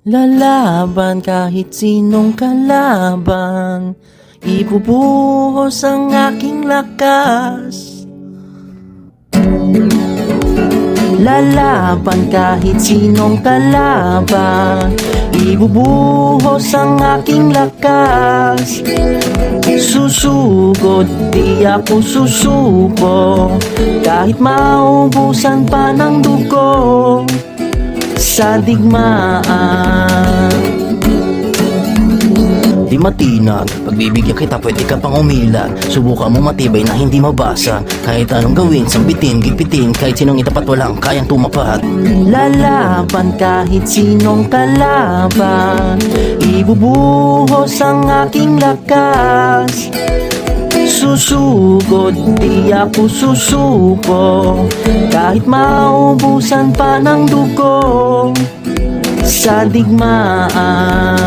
Lalaban kahit sinong kalaban, ibubuhos ang aking lakas. Lalaban kahit sinong kalaban, ibubuhos ang aking lakas. Susugod, di ako susuko, kahit maubusan pa ng dugo sa digmaan. Di matinag, pagbibigyan kita pwede ka pang umilag. Subukan mo matibay na hindi mabasa. Kahit anong gawin, sambitin, gipitin, kahit sinong itapat walang kayang tumapat. Lalaban kahit sinong kalaban, ibubuhos ang aking lakas. Susugod, di ako susuko, kahit maubusan pa ng dugo sa digmaan.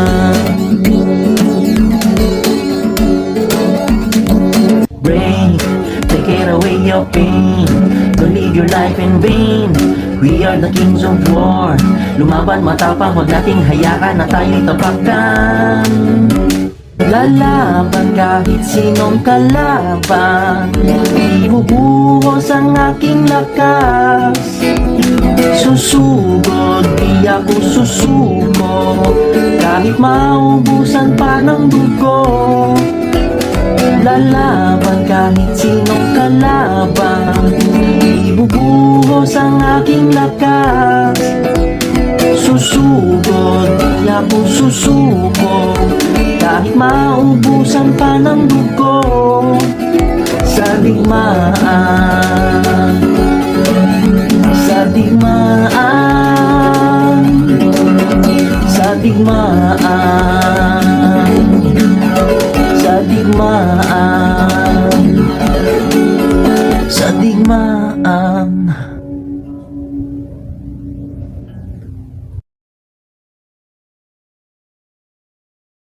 Brain, take it away your pain. Don't live your life in vain. We are the kings of war. Lumaban matapang, huwag nating hayaan na tayo'y tapakan. Lalaban kahit sinong kalaban, ibubuhos ang aking lakas. Susugod, di ako susuko, kahit maubusan pa ng dugo. Lalaban kahit sinong kalaban, ibubuhos ang aking lakas. Susugod, di ako susuko, kahit maubusan pa ng dugo sa digmaan. Sa digmaan. Sa digmaan. Sa digmaan. Sa digmaan.